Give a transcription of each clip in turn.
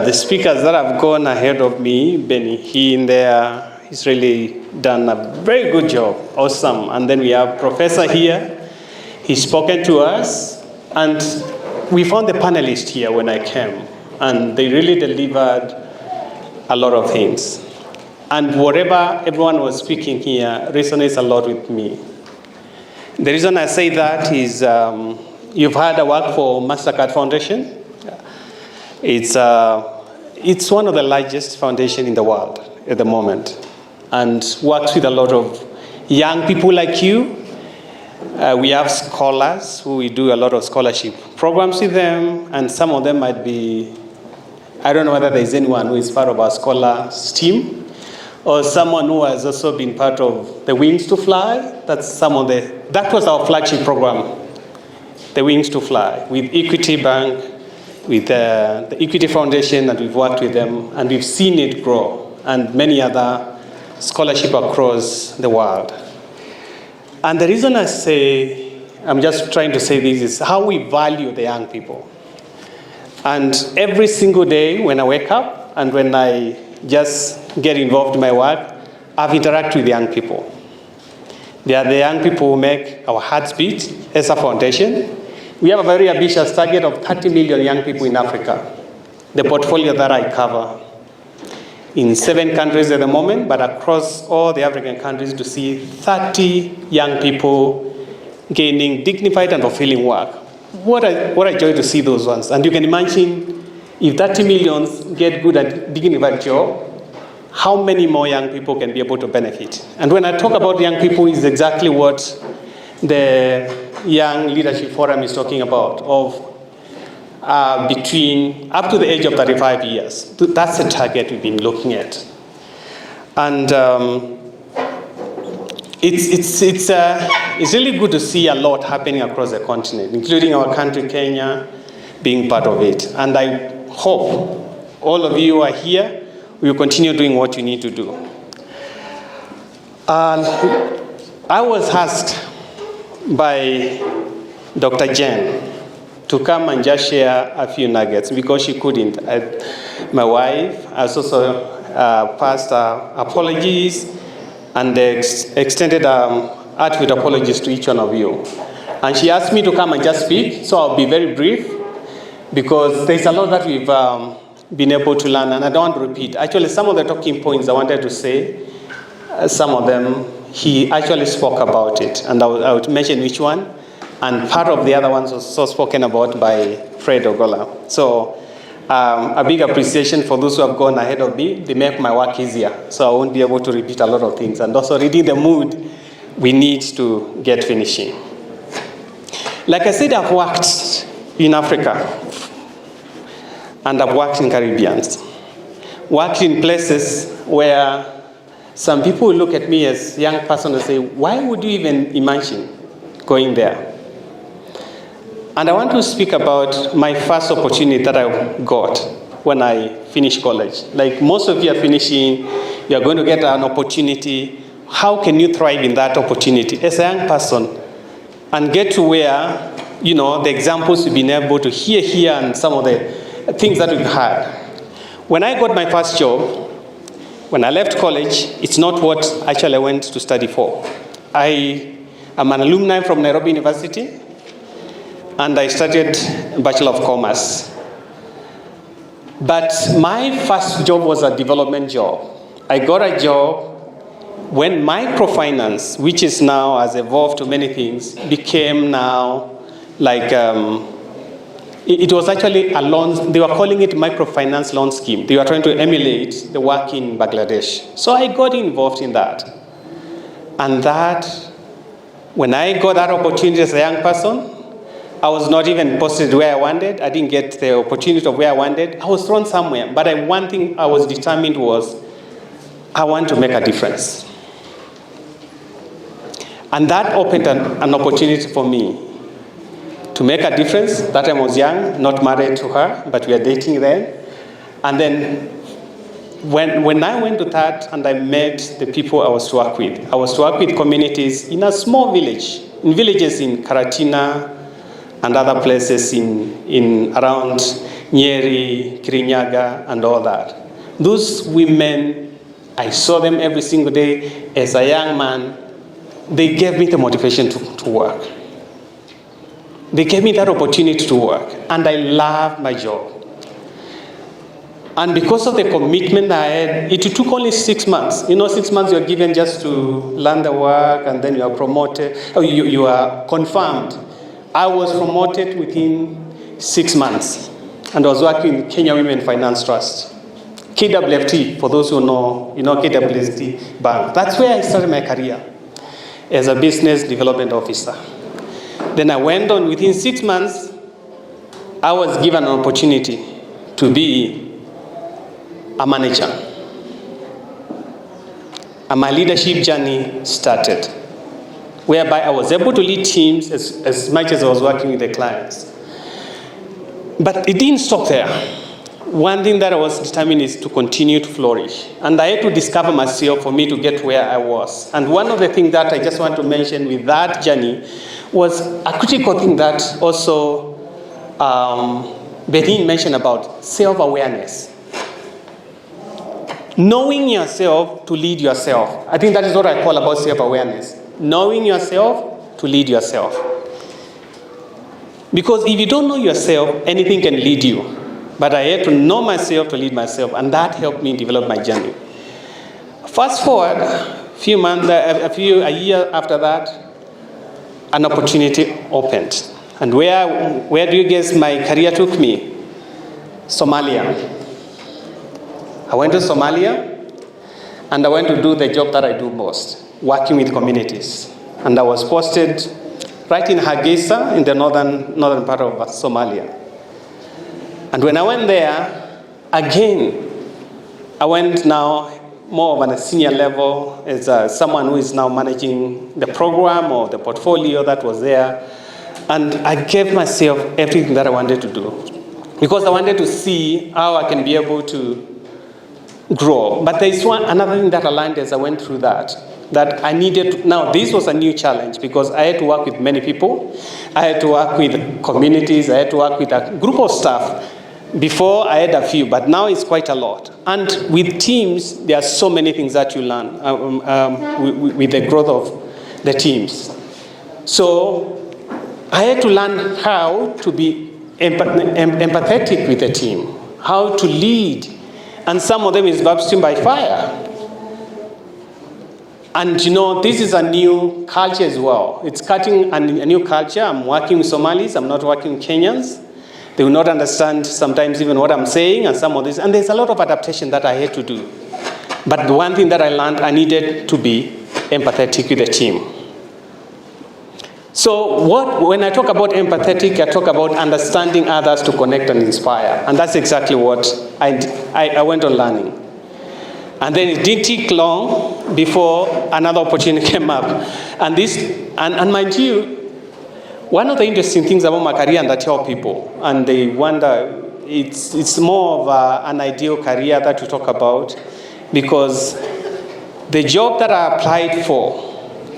the speakers that have gone ahead of me, Benny, he in there, he's really done a very good job. Awesome. And then we have Professor here. He's spoken to us. And we found the panelists here when I came. And they really delivered a lot of things. And whatever everyone was speaking here resonates a lot with me. The reason I say that is you've heard I work for MasterCard Foundation. It's one of the largest foundations in the world at the moment, and works with a lot of young people like you. We have scholars who we do a lot of scholarship programs with them, and some of them might be, I don't know whether there's anyone who is part of our scholars team, or someone who has also been part of the Wings to Fly. That was our flagship program, the Wings to Fly, with Equity Bank, with the Equity Foundation, and we've worked with them, and we've seen it grow, and many other scholarships across the world. And the reason I say, I'm just trying to say this, is how we value the young people. And every single day when I wake up and when I just get involved in my work, I've interacted with young people. They are the young people who make our hearts beat as a foundation. We have a very ambitious target of 30 million young people in Africa, the portfolio that I cover, in 7 countries at the moment, but across all the African countries, to see 30 young people gaining dignified and fulfilling work. What a joy to see those ones. And you can imagine if 30 million get good at dignified job, how many more young people can be able to benefit? And when I talk about young people, it's exactly what the Young Leadership Forum is talking about, of between up to the age of 35 years. That's the target we've been looking at. And it's really good to see a lot happening across the continent, including our country, Kenya, being part of it. And I hope all of you who are here will continue doing what you need to do. I was asked by Dr. Jen to come and just share a few nuggets because she couldn't. My wife has also passed apologies and extended heartfelt apologies to each one of you. And she asked me to come and just speak, so I'll be very brief because there's a lot that we've been able to learn, and I don't want to repeat. Actually, some of the talking points I wanted to say, some of them, he actually spoke about it, and I would mention which one. And part of the other ones was also spoken about by Fred Ogola. So a big appreciation for those who have gone ahead of me. They make my work easier, so I won't be able to repeat a lot of things. And also reading the mood we need to get finishing. Like I said, I've worked in Africa, and I've worked in Caribbean. Worked in places where some people look at me as a young person and say, why would you even imagine going there? And I want to speak about my first opportunity that I got when I finished college. Like most of you are finishing, you are going to get an opportunity. How can you thrive in that opportunity as a young person and get to where, the examples you've been able to hear here and some of the things that we've had. When I got my first job, when I left college, it's not what actually I went to study for. I am an alumni from Nairobi University, and I studied Bachelor of Commerce. But my first job was a development job. I got a job when microfinance, which is now has evolved to many things, became now like, it was actually a loan, they were calling it microfinance loan scheme. They were trying to emulate the work in Bangladesh. So I got involved in that. And that, when I got that opportunity as a young person, I was not even posted where I wanted. I didn't get the opportunity of where I wanted. I was thrown somewhere. But one thing I was determined was, I want to make a difference. And that opened an opportunity for me to make a difference. That time I was young, not married to her, but we were dating then. And then when I went to that and I met the people I was to work with, I was to work with communities in a small village, in villages in Karatina and other places in around Nyeri, Kirinyaga, and all that. Those women, I saw them every single day as a young man. They gave me the motivation to work. They gave me that opportunity to work, and I loved my job. And because of the commitment I had, it took only 6 months. 6 months you're given just to learn the work, and then you are promoted, or you are confirmed. I was promoted within 6 months, and I was working in Kenya Women Finance Trust. KWFT, for those who know, KWFT Bank. That's where I started my career as a business development officer. Then I went on, within 6 months, I was given an opportunity to be a manager. And my leadership journey started, whereby I was able to lead teams as much as I was working with the clients. But it didn't stop there. One thing that I was determined is to continue to flourish. And I had to discover myself for me to get where I was. And one of the things that I just want to mention with that journey was a critical thing that also Benin mentioned about self-awareness. Knowing yourself to lead yourself. I think that is what I call about self-awareness. Knowing yourself to lead yourself. Because if you don't know yourself, anything can lead you. But I had to know myself to lead myself, and that helped me develop my journey. Fast forward a year after that, an opportunity opened. And where do you guess my career took me? Somalia. I went to Somalia, and I went to do the job that I do most, working with communities. And I was posted right in Hargeisa, in the northern part of Somalia. And when I went there, again, I went now more of a senior level as someone who is now managing the program or the portfolio that was there. And I gave myself everything that I wanted to do, because I wanted to see how I can be able to grow. But there is another thing that I learned as I went through that I needed to, now this was a new challenge, because I had to work with many people. I had to work with communities. I had to work with a group of staff. Before I had a few, but now it's quite a lot. And with teams, there are so many things that you learn with the growth of the teams. So I had to learn how to be empathetic with the team, how to lead. And some of them is baptism by fire. And this is a new culture as well. It's cutting a new culture. I'm working with Somalis. I'm not working with Kenyans. They will not understand sometimes even what I'm saying and some of this. And there's a lot of adaptation that I had to do. But the one thing that I learned, I needed to be empathetic with the team. So when I talk about empathetic, I talk about understanding others to connect and inspire. And that's exactly what I went on learning. And then it didn't take long before another opportunity came up. And mind you, one of the interesting things about my career, and I tell people, and they wonder, it's more of an ideal career that we talk about, because the job that I applied for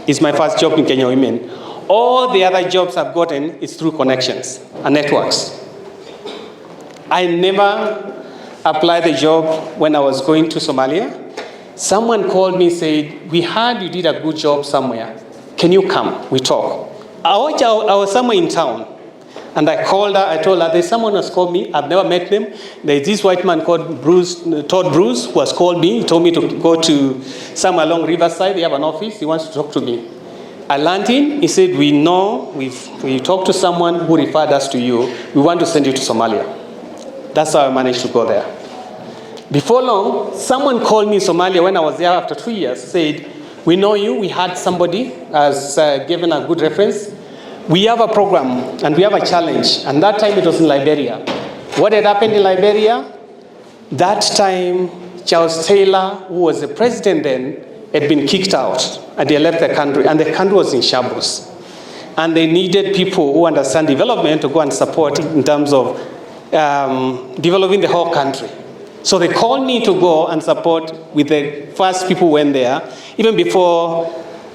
is my first job in Kenya Women. All the other jobs I've gotten is through connections and networks. I never applied the job when I was going to Somalia. Someone called me and said, "We heard you did a good job somewhere. Can you come? We talk." I was somewhere in town, and I called her. I told her, there's someone who has called me. I've never met them. There's this white man called Todd Bruce, who has called me. He told me to go to somewhere along Riverside. They have an office. He wants to talk to me. I landed in. He said, we know, we talked to someone who referred us to you. We want to send you to Somalia. That's how I managed to go there. Before long, someone called me in Somalia when I was there after 2 years, said, we know you. We had somebody has given a good reference. We have a program and we have a challenge. And that time it was in Liberia. What had happened in Liberia? That time, Charles Taylor, who was the president then, had been kicked out. And they left the country. And the country was in shambles. And they needed people who understand development to go and support in terms of developing the whole country. So they called me to go and support with the first people who went there, even before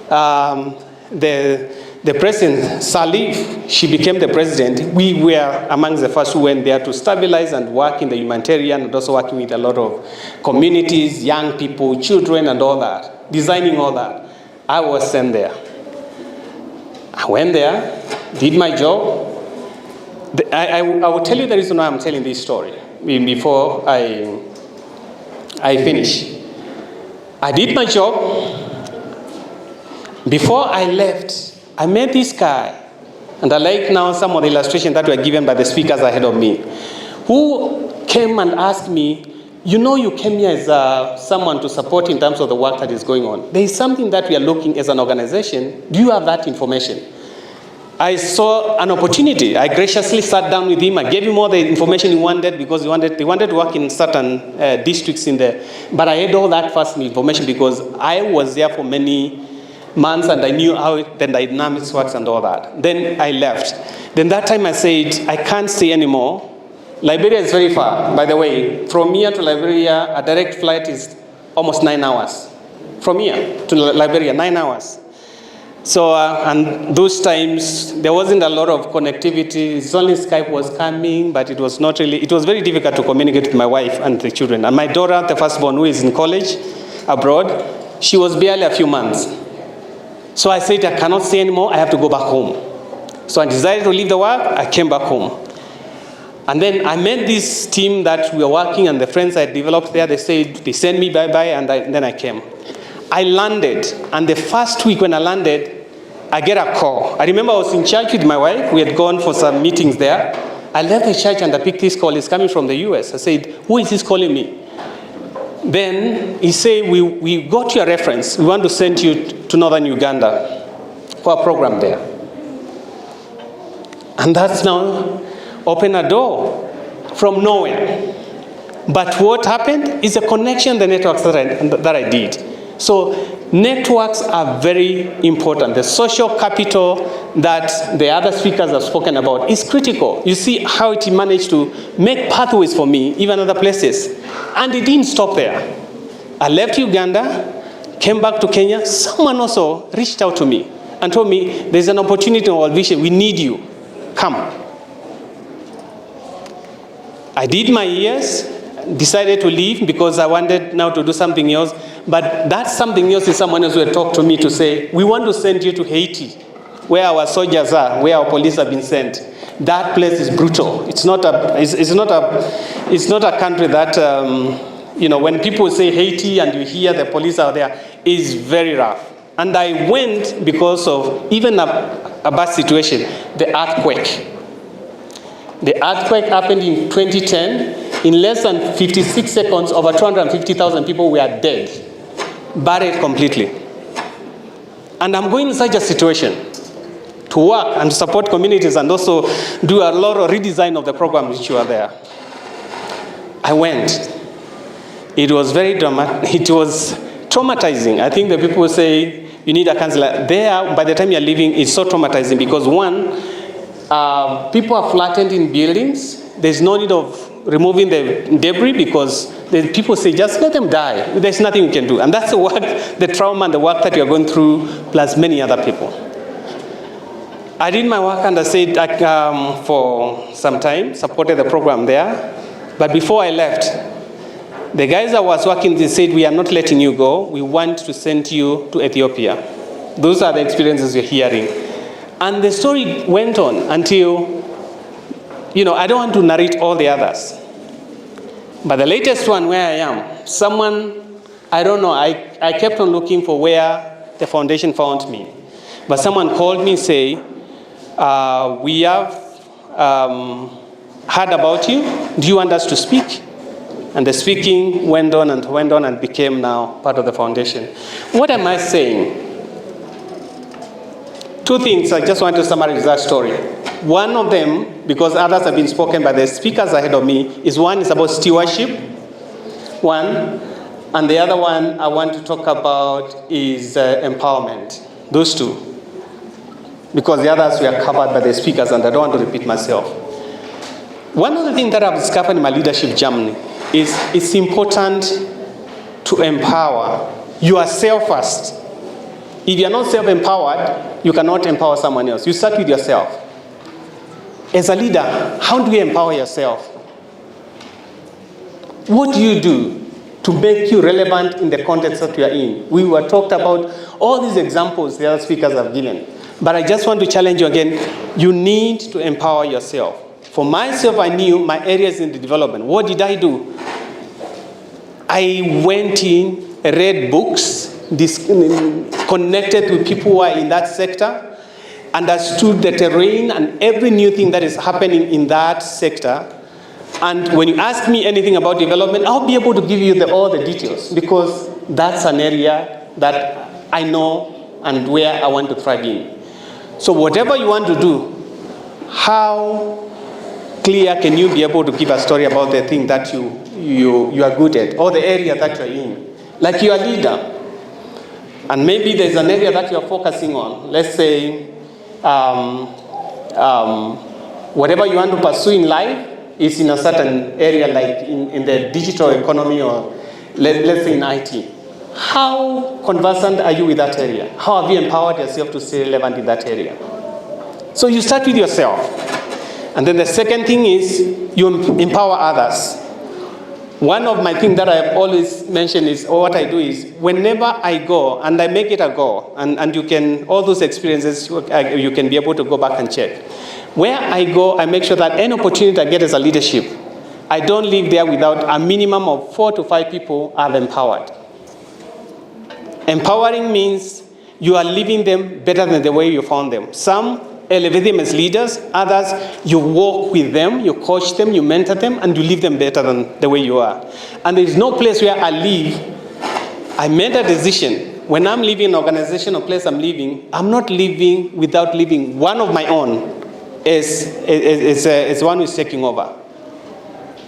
the the president, Salif, she became the president. We were among the first who went there to stabilize and work in the humanitarian, and also working with a lot of communities, young people, children, and all that, designing all that. I was sent there. I went there, did my job. I will tell you the reason why I'm telling this story before I finish. I did my job. Before I left, I met this guy, and I like now some of the illustrations that were given by the speakers ahead of me, who came and asked me, you came here as someone to support in terms of the work that is going on. There is something that we are looking as an organization. Do you have that information? I saw an opportunity. I graciously sat down with him. I gave him all the information he wanted because they wanted to work in certain districts in there. But I had all that first information because I was there for many months and I knew how the dynamics works and all that. Then I left. Then that time I said, I can't stay anymore. Liberia is very far. By the way, from here to Liberia, a direct flight is almost 9 hours. From here to Liberia, 9 hours. So, and those times, there wasn't a lot of connectivity. It's only Skype was coming, but it was not really, it was very difficult to communicate with my wife and the children. And my daughter, the firstborn, who is in college abroad, she was barely a few months. So I said, I cannot stay anymore, I have to go back home. So I decided to leave the work, I came back home. And then I met this team that we were working, and the friends I developed there, they said, they sent me bye-bye, and then I came. I landed, and the first week when I landed, I get a call. I remember I was in church with my wife. We had gone for some meetings there. I left the church and I picked this call. It's coming from the US. I said, who is this calling me? Then he said, we got your reference. We want to send you to northern Uganda for a program there. And that's now opened a door from nowhere. But what happened is a connection, the networks that I did. So networks are very important. The social capital that the other speakers have spoken about is critical. You see how it managed to make pathways for me, even other places. And it didn't stop there. I left Uganda, came back to Kenya. Someone also reached out to me and told me, there's an opportunity in World Vision. We need you. Come. I did my years, decided to leave because I wanted now to do something else. But that something else is someone else who had talked to me to say, we want to send you to Haiti, where our soldiers are, where our police have been sent. That place is brutal. It's not a country that, when people say Haiti and you hear the police are there, is very rough. And I went because of even a bad situation, the earthquake. The earthquake happened in 2010. In less than 56 seconds, over 250,000 people were dead. Buried completely. And I'm going in such a situation to work and support communities and also do a lot of redesign of the programs which were there. I went. It was very dramatic. It was traumatizing. I think the people say you need a counselor. There, by the time you're leaving, it's so traumatizing because one, people are flattened in buildings. There's no need of removing the debris because the people say, just let them die. There's nothing we can do. And that's the work, the trauma and the work that you're going through, plus many other people. I did my work and I said, for some time, supported the program there. But before I left, the guys that was working, they said, we are not letting you go. We want to send you to Ethiopia. Those are the experiences you're hearing. And the story went on until, I don't want to narrate all the others. But the latest one where I am, someone, I don't know, I kept on looking for where the foundation found me. But someone called me and say, we have heard about you. Do you want us to speak? And the speaking went on and became now part of the foundation. What am I saying? Two things, I just want to summarize that story. One of them, because others have been spoken by the speakers ahead of me, is about stewardship, one. And the other one I want to talk about is empowerment. Those two. Because the others were covered by the speakers and I don't want to repeat myself. One of the things that I've discovered in my leadership journey is it's important to empower yourself first. If you're not self-empowered, you cannot empower someone else. You start with yourself. As a leader, how do you empower yourself? What do you do to make you relevant in the context that you are in? We were talked about all these examples the other speakers have given. But I just want to challenge you again. You need to empower yourself. For myself, I knew my areas in the development. What did I do? I went in, read books, connected with people who are in that sector, understood the terrain and every new thing that is happening in that sector. And when you ask me anything about development, I'll be able to give you all the details, because that's an area that I know and where I want to thrive in. So whatever you want to do, how clear can you be able to give a story about the thing that you are good at, or the area that you're in? Like you're a leader, and maybe there's an area that you're focusing on. Let's say whatever you want to pursue in life is in a certain area, like in the digital economy, or let's say in IT. How conversant are you with that area? How have you empowered yourself to stay relevant in that area? So you start with yourself. And then the second thing is you empower others. One of my things that I have always mentioned is, or what I do is, whenever I go, and I make it a goal, and you can, all those experiences, you can be able to go back and check. Where I go, I make sure that any opportunity I get as a leadership, I don't leave there without a minimum of 4 to 5 people I've empowered. Empowering means you are leaving them better than the way you found them. Some elevate them as leaders, others you walk with them, you coach them, you mentor them, and you leave them better than the way you are. And there is no place where I leave. I made a decision. When I'm leaving an organization or place I'm leaving, I'm not leaving without leaving one of my own as one who is taking over.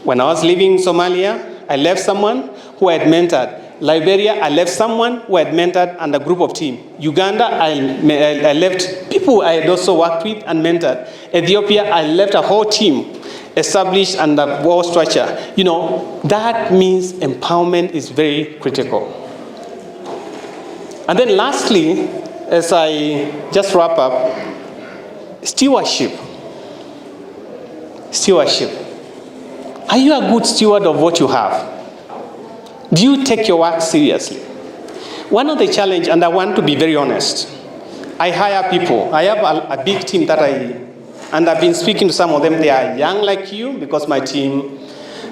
When I was leaving Somalia, I left someone who I had mentored. Liberia, I left someone who I had mentored and a group of team. Uganda, I left people I had also worked with and mentored. Ethiopia, I left a whole team established and a whole structure. You know, that means empowerment is very critical. And then lastly, as I just wrap up, stewardship. Stewardship. Are you a good steward of what you have? Do you take your work seriously? One of the challenges, and I want to be very honest, I hire people. I have a big team and I've been speaking to some of them. They are young like you, because my team,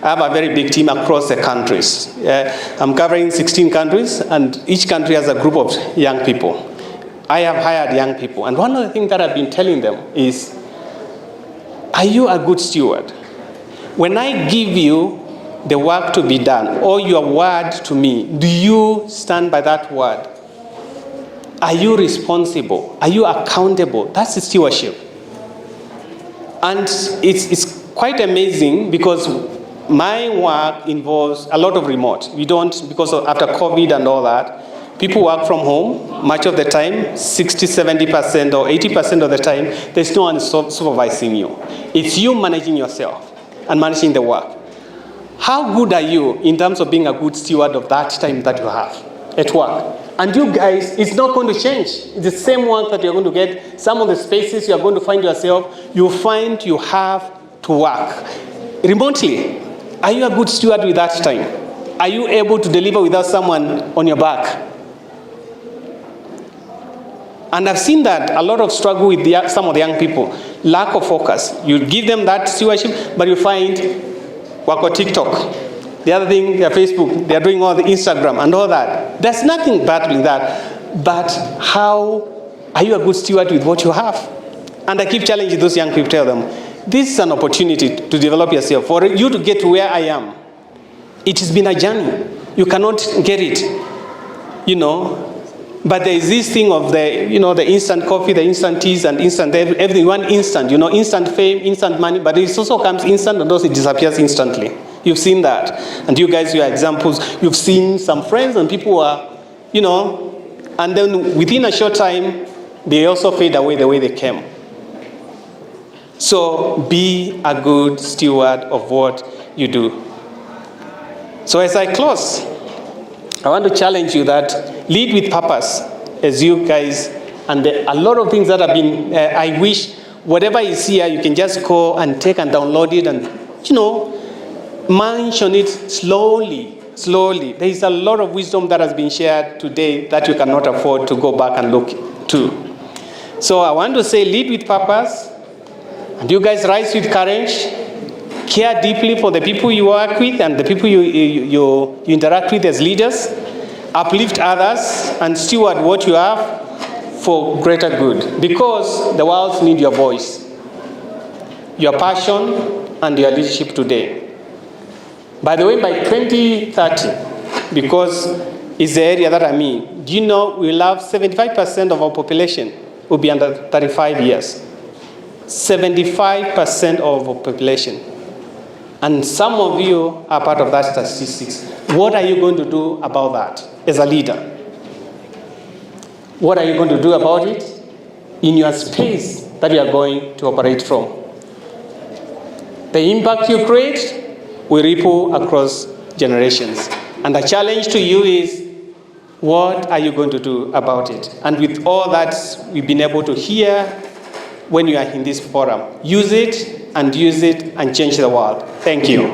I have a very big team across the countries. I'm covering 16 countries, and each country has a group of young people. I have hired young people, and one of the things that I've been telling them is, are you a good steward? When I give you the work to be done, or your word to me, do you stand by that word? Are you responsible? Are you accountable? That's the stewardship. And it's quite amazing, because my work involves a lot of remote. We don't, because after COVID and all that, people work from home much of the time, 60, 70% or 80% of the time. There's no one supervising you. It's you managing yourself and managing the work. How good are you in terms of being a good steward of that time that you have at work? And you guys, it's not going to change. It's the same work that you're going to get. Some of the spaces you're going to find yourself, you find you have to work remotely. Are you a good steward with that time? Are you able to deliver without someone on your back? And I've seen that a lot of struggle with some of the young people. Lack of focus. You give them that stewardship, but you find work on TikTok. The other thing, their Facebook, they're doing all the Instagram and all that. There's nothing bad with that. But how are you a good steward with what you have? And I keep challenging those young people, tell them, this is an opportunity to develop yourself. For you to get to where I am, it has been a journey. You cannot get it, you know. But there is this thing of the instant coffee, the instant teas, and instant everything. One instant, instant fame, instant money. But it also comes instant, and also it disappears instantly. You've seen that. And you guys, you are examples. You've seen some friends and people who are, and then within a short time, they also fade away the way they came. So be a good steward of what you do. So as I close, I want to challenge you that lead with purpose. as you guys, and a lot of things that have been, I wish whatever is here, you can just go and take and download it and, mention it slowly. There is a lot of wisdom that has been shared today that you cannot afford to go back and look to. So I want to say, lead with purpose, and you guys rise with courage, care deeply for the people you work with and the people you interact with as leaders, uplift others, and steward what you have for greater good, because the world needs your voice, your passion, and your leadership today. By the way, by 2030, because it's the area that I'm in, do you know we'll have 75% of our population will be under 35 years. 75% of our population. And some of you are part of that statistics. What are you going to do about that as a leader? What are you going to do about it in your space that you are going to operate from? The impact you create will ripple across generations. And the challenge to you is, what are you going to do about it? And with all that we've been able to hear when you are in this forum, use it and change the world. Thank you.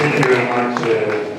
Thank you very much,